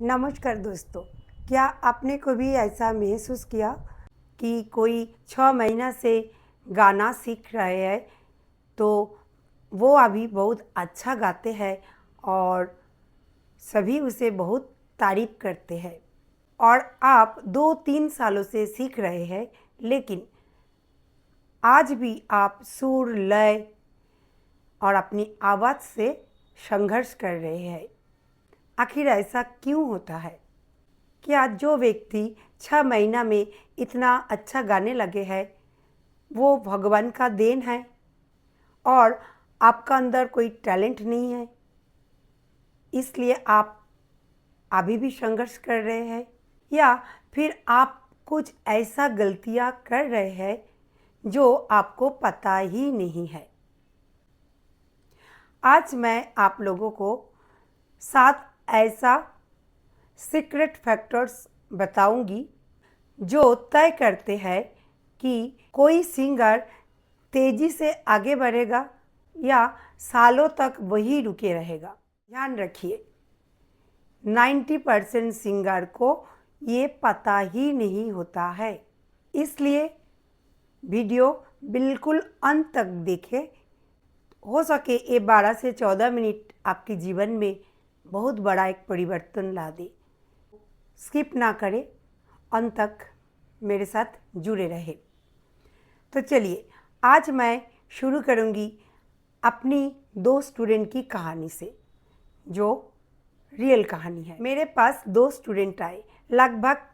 नमस्कार दोस्तों। क्या आपने कभी ऐसा महसूस किया कि कोई 6 महीना से गाना सीख रहे हैं तो वो अभी बहुत अच्छा गाते हैं और सभी उसे बहुत तारीफ करते हैं, और आप 2-3 सालों से सीख रहे हैं लेकिन आज भी आप सुर, लय और अपनी आवाज़ से संघर्ष कर रहे हैं। आखिर ऐसा क्यों होता है? क्या जो व्यक्ति 6 महीना में इतना अच्छा गाने लगे हैं वो भगवान का देन है और आपका अंदर कोई टैलेंट नहीं है, इसलिए आप अभी भी संघर्ष कर रहे हैं? या फिर आप कुछ ऐसा गलतियां कर रहे हैं जो आपको पता ही नहीं है? आज मैं आप लोगों को 7 ऐसा सीक्रेट फैक्टर्स बताऊंगी जो तय करते हैं कि कोई सिंगर तेजी से आगे बढ़ेगा या सालों तक वही रुके रहेगा। ध्यान रखिए, 90% सिंगर को ये पता ही नहीं होता है, इसलिए वीडियो बिल्कुल अंत तक देखें। हो सके ये 12 से 14 मिनट आपके जीवन में बहुत बड़ा एक परिवर्तन ला दे। स्किप ना करें, अंत तक मेरे साथ जुड़े रहे। तो चलिए, आज मैं शुरू करूंगी अपनी 2 स्टूडेंट की कहानी से, जो रियल कहानी है। मेरे पास 2 स्टूडेंट आए, लगभग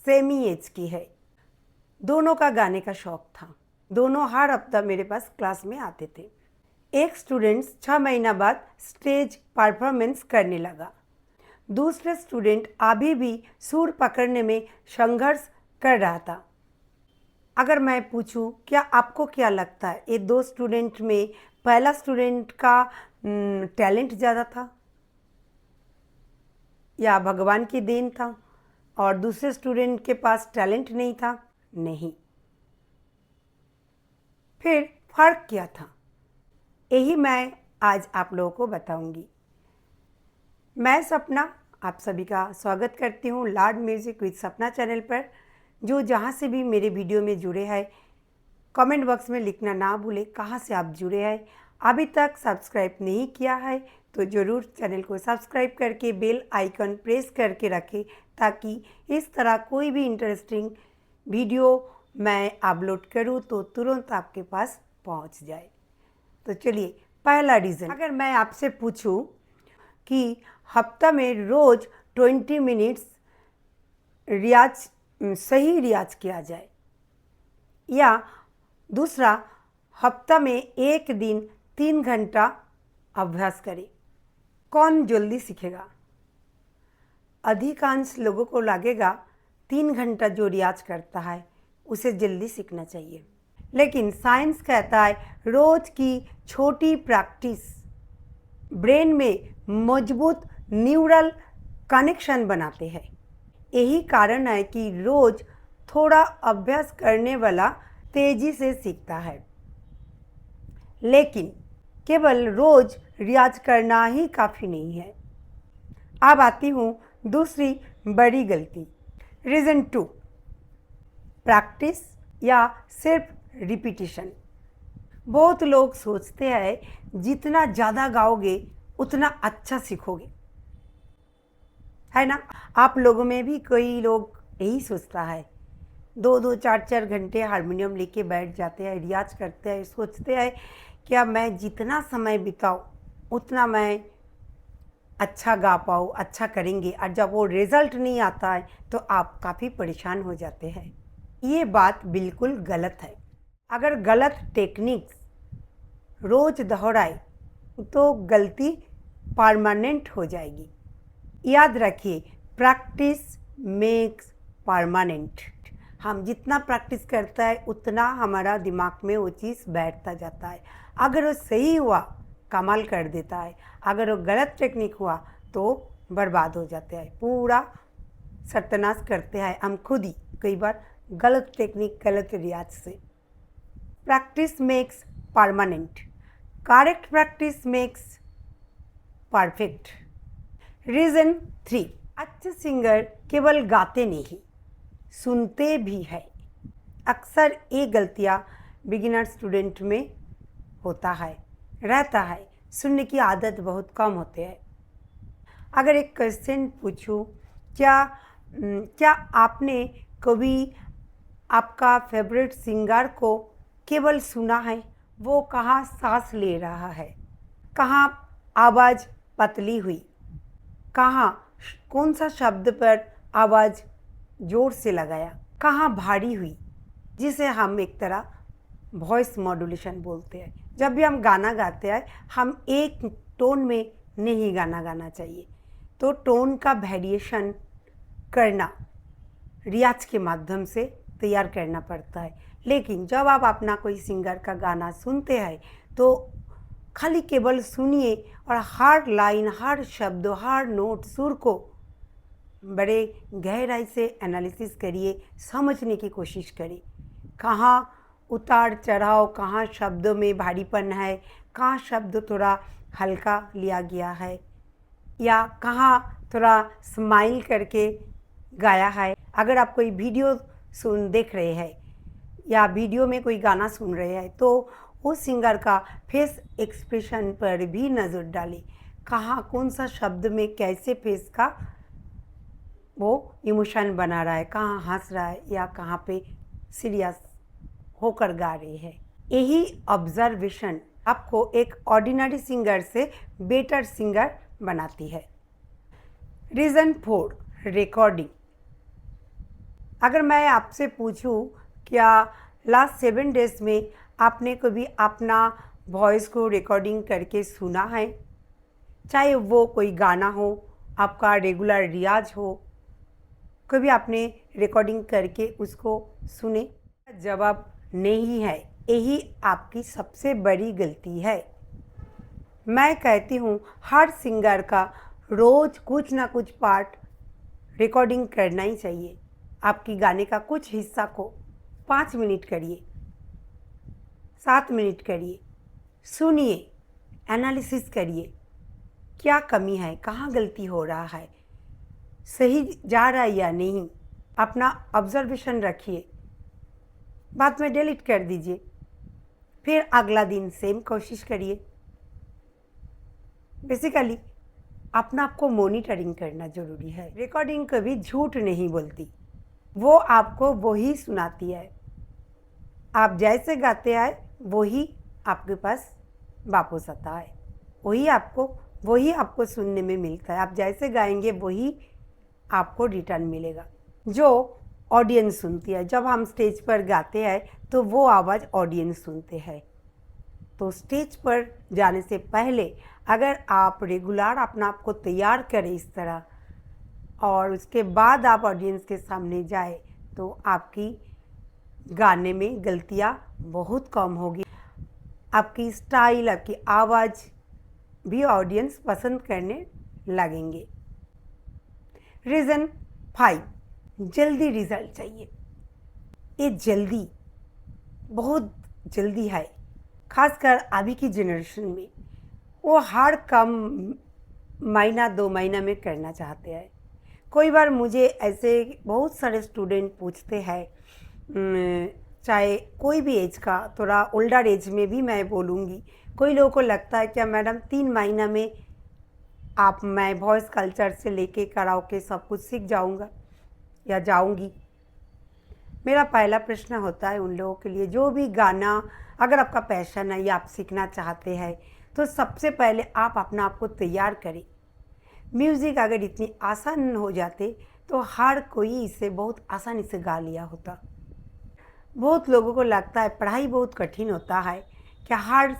सेम ही एज की है। दोनों का गाने का शौक था, दोनों हर हफ्ता मेरे पास क्लास में आते थे। एक स्टूडेंट 6 महीना बाद स्टेज परफॉर्मेंस करने लगा, दूसरे स्टूडेंट अभी भी सुर पकड़ने में संघर्ष कर रहा था। अगर मैं पूछूं क्या आपको क्या लगता है, ये 2 स्टूडेंट में पहला स्टूडेंट का टैलेंट ज़्यादा था या भगवान की देन था और दूसरे स्टूडेंट के पास टैलेंट नहीं था? नहीं। फिर फर्क क्या था, यही मैं आज आप लोगों को बताऊंगी। मैं सपना आप सभी का स्वागत करती हूँ लॉर्ड म्यूज़िक विद सपना चैनल पर। जो जहाँ से भी मेरे वीडियो में जुड़े हैं, कमेंट बॉक्स में लिखना ना भूलें कहाँ से आप जुड़े हैं। अभी तक सब्सक्राइब नहीं किया है तो ज़रूर चैनल को सब्सक्राइब करके बेल आइकन प्रेस करके रखें, ताकि इस तरह कोई भी इंटरेस्टिंग वीडियो मैं अपलोड करूँ तो तुरंत आपके पास पहुंच जाए। तो चलिए, पहला रीज़न, अगर मैं आपसे पूछूं कि हफ्ता में रोज़ 20 मिनट्स रियाज, सही रियाज किया जाए, या दूसरा हफ्ता में एक दिन 3 घंटा अभ्यास करें, कौन जल्दी सीखेगा? अधिकांश लोगों को लगेगा 3 घंटा जो रियाज करता है उसे जल्दी सीखना चाहिए, लेकिन साइंस कहता है रोज की छोटी प्रैक्टिस ब्रेन में मजबूत न्यूरल कनेक्शन बनाते हैं। यही कारण है कि रोज थोड़ा अभ्यास करने वाला तेजी से सीखता है। लेकिन केवल रोज रियाज करना ही काफ़ी नहीं है। अब आती हूँ दूसरी बड़ी गलती, रीज़न 2, प्रैक्टिस या सिर्फ रिपीटिशन। बहुत लोग सोचते हैं जितना ज़्यादा गाओगे उतना अच्छा सीखोगे, है ना? आप लोगों में भी कई लोग यही सोचता है, 2-2 4-4 घंटे हारमोनियम लेके बैठ जाते हैं, रियाज करते हैं, सोचते हैं क्या मैं जितना समय बिताऊँ उतना मैं अच्छा गा पाऊँ, अच्छा करेंगे, और जब वो रिज़ल्ट नहीं आता है तो आप काफ़ी परेशान हो जाते हैं। ये बात बिल्कुल गलत है। अगर गलत टेक्निक्स रोज़ दोहराए तो गलती परमानेंट हो जाएगी। याद रखिए, प्रैक्टिस मेक्स परमानेंट। हम जितना प्रैक्टिस करता है उतना हमारा दिमाग में वो चीज़ बैठता जाता है। अगर वो सही हुआ कमाल कर देता है, अगर वो गलत टेक्निक हुआ तो बर्बाद हो जाता है, पूरा सत्यानाश करते हैं हम खुद ही कई बार गलत टेक्निक, गलत रियाज से। Practice makes permanent, correct practice makes perfect. Reason 3, अच्छे सिंगर केवल गाते नहीं, सुनते भी है। अक्सर ये गलतियाँ बिगिनर स्टूडेंट में होता है, रहता है, सुनने की आदत बहुत कम होती है। अगर एक क्वेश्चन पूछूं, क्या आपने कभी आपका फेवरेट सिंगर को केवल सुना है? वो कहाँ सांस ले रहा है, कहाँ आवाज़ पतली हुई, कहाँ कौन सा शब्द पर आवाज़ जोर से लगाया, कहाँ भारी हुई, जिसे हम एक तरह वॉइस मॉड्यूलेशन बोलते हैं। जब भी हम गाना गाते हैं, हम एक टोन में नहीं गाना गाना चाहिए, तो टोन का वेरिएशन करना रियाज के माध्यम से तैयार करना पड़ता है। लेकिन जब आप अपना कोई सिंगर का गाना सुनते हैं तो खाली केवल सुनिए और हर लाइन, हर शब्द, हर नोट, सुर को बड़े गहराई से एनालिसिस करिए, समझने की कोशिश करिए। कहाँ उतार चढ़ाव, कहाँ शब्दों में भारीपन है, कहाँ शब्द थोड़ा हल्का लिया गया है, या कहाँ थोड़ा स्माइल करके गाया है। अगर आप कोई वीडियो देख रहे हैं या वीडियो में कोई गाना सुन रहे हैं तो उस सिंगर का फेस एक्सप्रेशन पर भी नज़र डालें। कहाँ कौन सा शब्द में कैसे फेस का वो इमोशन बना रहा है, कहाँ हंस रहा है या कहाँ पे सीरियस होकर गा रहे हैं। यही ऑब्जर्वेशन आपको एक ऑर्डिनरी सिंगर से बेटर सिंगर बनाती है। Reason 4, recording. अगर मैं आपसे पूछूं, क्या लास्ट 7 डेज़ में आपने कभी अपना वॉइस को रिकॉर्डिंग करके सुना है? चाहे वो कोई गाना हो, आपका रेगुलर रियाज हो, कभी आपने रिकॉर्डिंग करके उसको सुने? जवाब नहीं है। यही आपकी सबसे बड़ी गलती है। मैं कहती हूँ हर सिंगर का रोज़ कुछ ना कुछ पार्ट रिकॉर्डिंग करना ही चाहिए। आपकी गाने का कुछ हिस्सा को 5 मिनट करिए, 7 मिनट करिए, सुनिए, एनालिसिस करिए, क्या कमी है, कहाँ गलती हो रहा है, सही जा रहा है या नहीं, अपना ऑब्जर्वेशन रखिए, बाद में डिलीट कर दीजिए, फिर अगला दिन सेम कोशिश करिए। बेसिकली अपना आपको मॉनिटरिंग करना ज़रूरी है। रिकॉर्डिंग कभी झूठ नहीं बोलती, वो आपको वही सुनाती है। आप जैसे गाते आए वही आपके पास वापस आता है, वही आपको सुनने में मिलता है। आप जैसे गाएंगे वही आपको रिटर्न मिलेगा, जो ऑडियंस सुनती है। जब हम स्टेज पर गाते हैं तो वो आवाज़ ऑडियंस सुनते हैं। तो स्टेज पर जाने से पहले अगर आप रेगुलर अपना आप को तैयार करें इस तरह, और उसके बाद आप ऑडियंस के सामने जाए, तो आपकी गाने में गलतियाँ बहुत कम होगी। आपकी स्टाइल, आपकी आवाज़ भी ऑडियंस पसंद करने लगेंगे। रीज़न 5, जल्दी रिजल्ट चाहिए। ये जल्दी, बहुत जल्दी है, खासकर अभी की जनरेशन में। वो हर काम महीना 2 महीना में करना चाहते हैं। कोई बार मुझे ऐसे बहुत सारे स्टूडेंट पूछते हैं, चाहे कोई भी एज का, थोड़ा ओल्डर एज में भी मैं बोलूँगी, कोई लोगों को लगता है क्या मैडम 3 महीना में मैं वॉइस कल्चर से लेके कराओके सब कुछ सीख जाऊँगा या जाऊँगी? मेरा पहला प्रश्न होता है उन लोगों के लिए जो भी गाना, अगर आपका पैशन है या आप सीखना चाहते हैं, तो सबसे पहले आप अपना आप को तैयार करें। म्यूज़िक अगर इतनी आसान हो जाते तो हर कोई इसे बहुत आसानी से गा लिया होता। बहुत लोगों को लगता है पढ़ाई बहुत कठिन होता है, क्या हर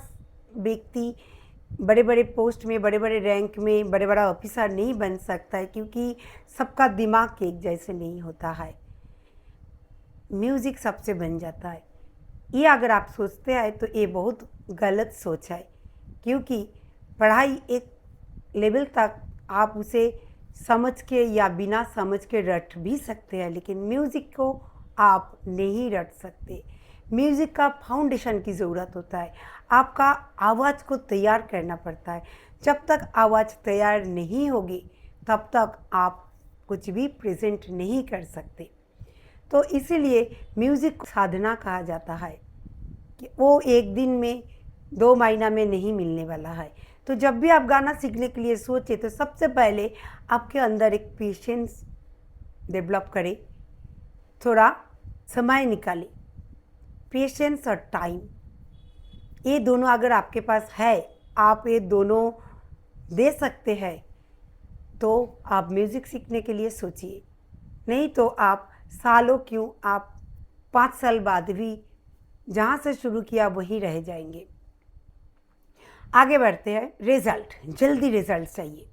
व्यक्ति बड़े बड़े पोस्ट में, बड़े बड़े रैंक में, बड़े बड़ा ऑफिसर नहीं बन सकता है, क्योंकि सबका दिमाग एक जैसे नहीं होता है। म्यूज़िक सबसे बन जाता है। ये अगर आप सोचते हैं तो ये बहुत गलत सोच है, क्योंकि पढ़ाई एक लेवल तक आप उसे समझ के या बिना समझ के रट भी सकते हैं, लेकिन म्यूज़िक को आप नहीं रट सकते। म्यूज़िक का फाउंडेशन की ज़रूरत होता है, आपका आवाज़ को तैयार करना पड़ता है। जब तक आवाज़ तैयार नहीं होगी तब तक आप कुछ भी प्रेजेंट नहीं कर सकते। तो इसीलिए म्यूज़िक साधना कहा जाता है कि वो एक दिन में 2 महीना में नहीं मिलने वाला है। तो जब भी आप गाना सीखने के लिए सोचे तो सबसे पहले आपके अंदर एक पेशेंस डेवलप करें, थोड़ा समय निकालें। पेशेंस और टाइम, ये दोनों अगर आपके पास है, आप ये दोनों दे सकते हैं, तो आप म्यूज़िक सीखने के लिए सोचिए। नहीं तो आप सालों क्यों, आप 5 साल बाद भी जहाँ से शुरू किया वहीं रह जाएंगे। आगे बढ़ते हैं। रिज़ल्ट, जल्दी रिज़ल्ट चाहिए।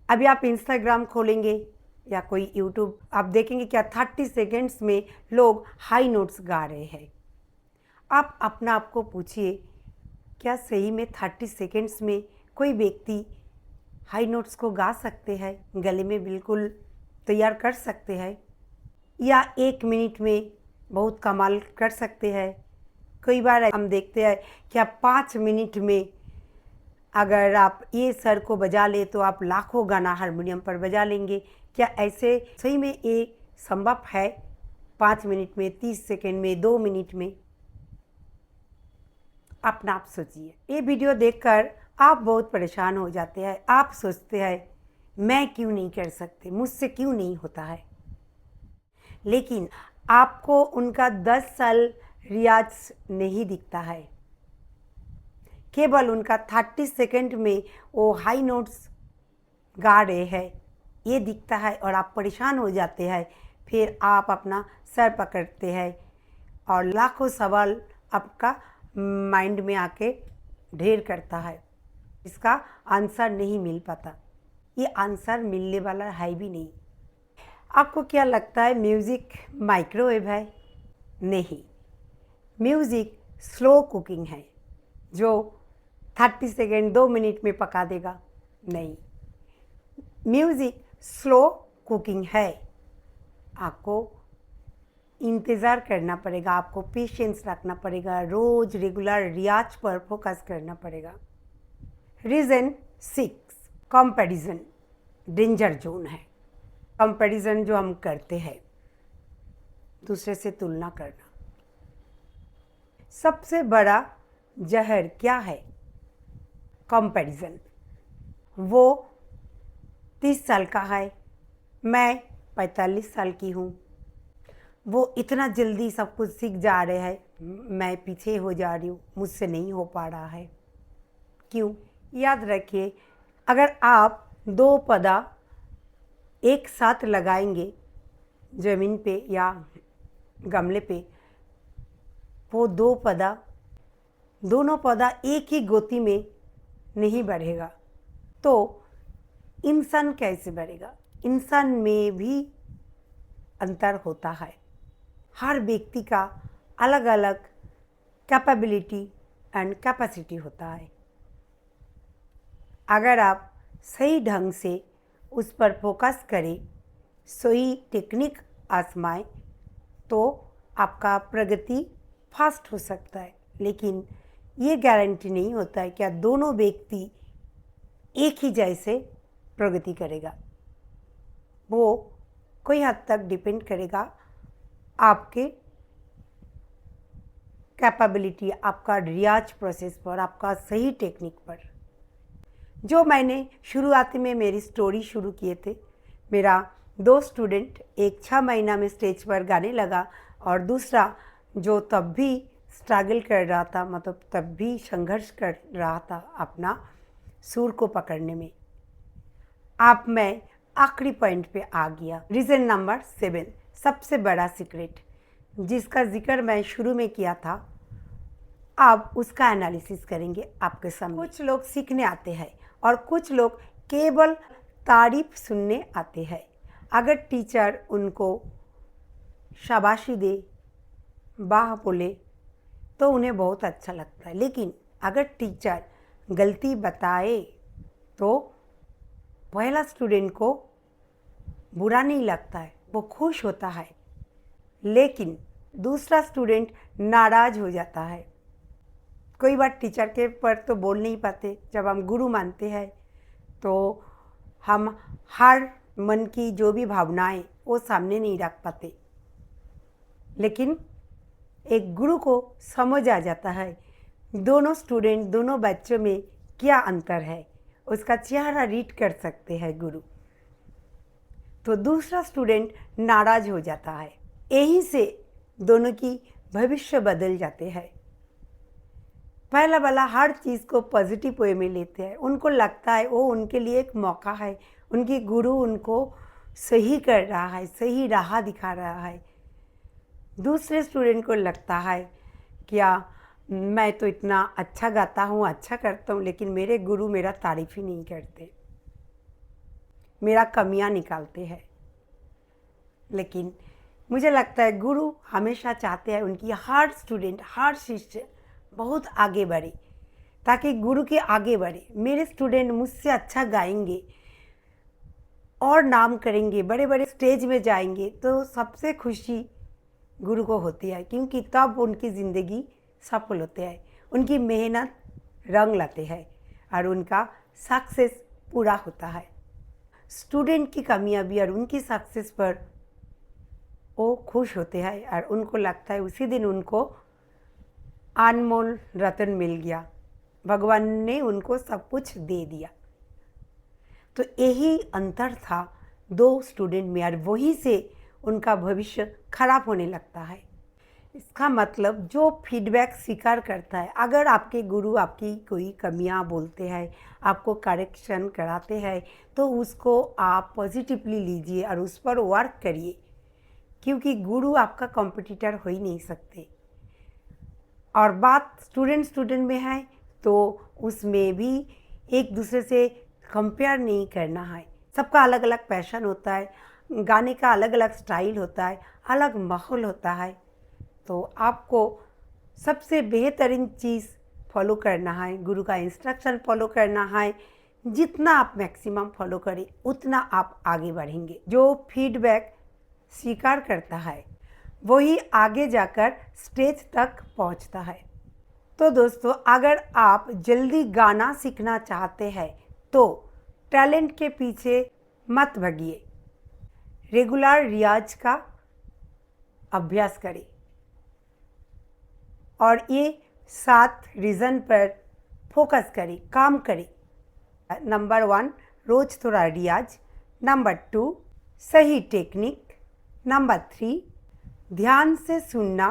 अभी आप इंस्टाग्राम खोलेंगे या कोई यूट्यूब, आप देखेंगे क्या 30 सेकेंड्स में लोग हाई नोट्स गा रहे हैं। आप अपना आप को पूछिए, क्या सही में 30 सेकेंड्स में कोई व्यक्ति हाई नोट्स को गा सकते हैं, गले में बिल्कुल तैयार कर सकते हैं, या 1 मिनट में बहुत कमाल कर सकते हैं। कई बार हम देखते हैं कि आप 5 मिनट में अगर आप ये स्वर को बजा ले तो आप लाखों गाना हारमोनियम पर बजा लेंगे। क्या ऐसे सही में ये संभव है? 5 मिनट में, 30 सेकेंड में, 2 मिनट में? अपना आप सोचिए। ये वीडियो देखकर आप बहुत परेशान हो जाते हैं। आप सोचते हैं मैं क्यों नहीं कर सकते, मुझसे क्यों नहीं होता है। लेकिन आपको उनका 10 साल रियाज नहीं दिखता है, केवल उनका 30 सेकेंड में वो हाई नोट्स गा रहे हैं ये दिखता है और आप परेशान हो जाते हैं। फिर आप अपना सर पकड़ते हैं और लाखों सवाल आपका माइंड में आके ढेर करता है, इसका आंसर नहीं मिल पाता। ये आंसर मिलने वाला है भी नहीं। आपको क्या लगता है म्यूज़िक माइक्रोवेव है? नहीं, म्यूज़िक स्लो कुकिंग है जो 30 सेकेंड 2 मिनट में पका देगा। नहीं, म्यूज़िक स्लो कुकिंग है। आपको इंतज़ार करना पड़ेगा, आपको पेशेंस रखना पड़ेगा, रोज़ रेगुलर रियाज पर फोकस करना पड़ेगा। रीज़न 6, कंपैरिजन डेंजर जोन है। कंपैरिजन जो हम करते हैं, दूसरे से तुलना करना, सबसे बड़ा जहर क्या है? कंपैरिजन। वो 30 साल का है, मैं 45 साल की हूँ, वो इतना जल्दी सब कुछ सीख जा रहे हैं, मैं पीछे हो जा रही हूँ, मुझसे नहीं हो पा रहा है। क्यों? याद रखिए, अगर आप 2 पौधा एक साथ लगाएंगे ज़मीन पे या गमले पे, वो 2 पौधा, दोनों पौधा एक ही गोती में नहीं बढ़ेगा। तो इंसान कैसे बढ़ेगा? इंसान में भी अंतर होता है। हर व्यक्ति का अलग अलग कैपेबिलिटी एंड कैपेसिटी होता है। अगर आप सही ढंग से उस पर फोकस करें, सही टेक्निक आजमाएं, तो आपका प्रगति फास्ट हो सकता है। लेकिन ये गारंटी नहीं होता है कि दोनों व्यक्ति एक ही जैसे प्रगति करेगा। वो कोई हद तक डिपेंड करेगा आपके कैपेबिलिटी, आपका रियाज प्रोसेस पर, आपका सही टेक्निक पर। जो मैंने शुरुआती में मेरी स्टोरी शुरू किए थे, मेरा 2 स्टूडेंट, एक 6 महीना में स्टेज पर गाने लगा और दूसरा जो तब भी स्ट्रगल कर रहा था, मतलब तब भी संघर्ष कर रहा था अपना सुर को पकड़ने में। अब मैं आखिरी पॉइंट पे आ गया। रीज़न नंबर 7, सबसे बड़ा सीक्रेट, जिसका जिक्र मैं शुरू में किया था। अब उसका एनालिसिस करेंगे आपके सामने। कुछ लोग सीखने आते हैं और कुछ लोग केवल तारीफ सुनने आते हैं। अगर टीचर उनको शाबाशी दे, वाह बोले, तो उन्हें बहुत अच्छा लगता है। लेकिन अगर टीचर गलती बताए तो पहला स्टूडेंट को बुरा नहीं लगता है, वो खुश होता है। लेकिन दूसरा स्टूडेंट नाराज़ हो जाता है। कोई बार टीचर के पर तो बोल नहीं पाते, जब हम गुरु मानते हैं तो हम हर मन की जो भी भावनाएं वो सामने नहीं रख पाते, लेकिन एक गुरु को समझ आ जाता है दोनों स्टूडेंट, दोनों बच्चों में क्या अंतर है, उसका चेहरा रीड कर सकते हैं गुरु। तो दूसरा स्टूडेंट नाराज हो जाता है, यहीं से दोनों की भविष्य बदल जाते हैं। पहला वाला हर चीज़ को पॉजिटिव वे में लेते हैं, उनको लगता है वो उनके लिए एक मौका है, उनकी गुरु उनको सही कर रहा है, सही राह दिखा रहा है। दूसरे स्टूडेंट को लगता है क्या मैं तो इतना अच्छा गाता हूँ, अच्छा करता हूँ, लेकिन मेरे गुरु मेरा तारीफ ही नहीं करते, मेरा कमियां निकालते हैं। लेकिन मुझे लगता है गुरु हमेशा चाहते हैं उनकी हर स्टूडेंट, हर शिष्य बहुत आगे बढ़े, ताकि गुरु के आगे बढ़े। मेरे स्टूडेंट मुझसे अच्छा गाएंगे और नाम करेंगे, बड़े बड़े स्टेज में जाएंगे, तो सबसे खुशी गुरु को होती है, क्योंकि तब उनकी ज़िंदगी सफल होते हैं, उनकी मेहनत रंग लाते हैं और उनका सक्सेस पूरा होता है। स्टूडेंट की कामयाबी और उनकी सक्सेस पर वो खुश होते हैं और उनको लगता है उसी दिन उनको अनमोल रतन मिल गया, भगवान ने उनको सब कुछ दे दिया। तो यही अंतर था दो स्टूडेंट में और वहीं से उनका भविष्य खराब होने लगता है। इसका मतलब जो फीडबैक स्वीकार करता है, अगर आपके गुरु आपकी कोई कमियां बोलते हैं, आपको करेक्शन कराते हैं, तो उसको आप पॉजिटिवली लीजिए और उस पर वर्क करिए, क्योंकि गुरु आपका कॉम्पिटिटर हो ही नहीं सकते। और बात स्टूडेंट में है तो उसमें भी एक दूसरे से कंपेयर नहीं करना है। सबका अलग अलग पैशन होता है, गाने का अलग अलग स्टाइल होता है, अलग माहौल होता है। तो आपको सबसे बेहतरीन चीज़ फॉलो करना है, गुरु का इंस्ट्रक्शन फॉलो करना है। जितना आप मैक्सिमम फॉलो करें उतना आप आगे बढ़ेंगे। जो फीडबैक स्वीकार करता है वही आगे जाकर स्टेज तक पहुंचता है। तो दोस्तों, अगर आप जल्दी गाना सीखना चाहते हैं तो टैलेंट के पीछे मत भागिए, रेगुलर रियाज का अभ्यास करें और ये 7 रीज़न पर फोकस करें, काम करें। नंबर 1, रोज़ थोड़ा रियाज। नंबर 2, सही टेक्निक। नंबर 3, ध्यान से सुनना।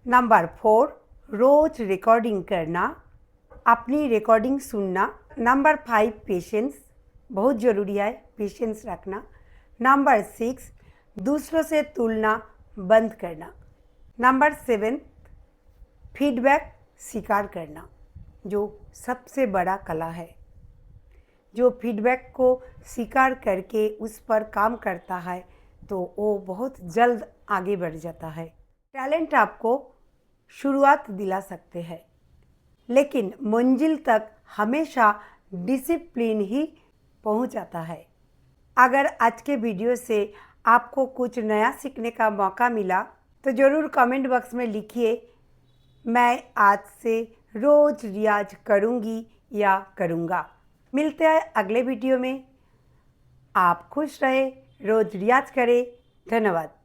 नंबर 4, रोज़ रिकॉर्डिंग करना, अपनी रिकॉर्डिंग सुनना। नंबर 5, पेशेंस, बहुत ज़रूरी है पेशेंस रखना। नंबर 6, दूसरों से तुलना बंद करना। नंबर 7, फीडबैक स्वीकार करना, जो सबसे बड़ा कला है। जो फीडबैक को स्वीकार करके उस पर काम करता है तो वो बहुत जल्द आगे बढ़ जाता है। टैलेंट आपको शुरुआत दिला सकते हैं, लेकिन मंजिल तक हमेशा डिसिप्लिन ही पहुंचाता है। अगर आज के वीडियो से आपको कुछ नया सीखने का मौका मिला तो ज़रूर कमेंट बॉक्स में लिखिए, मैं आज से रोज़ रियाज करूँगी या करूँगा। मिलते हैं अगले वीडियो में। आप खुश रहे, रोज़ रियाज करें। धन्यवाद।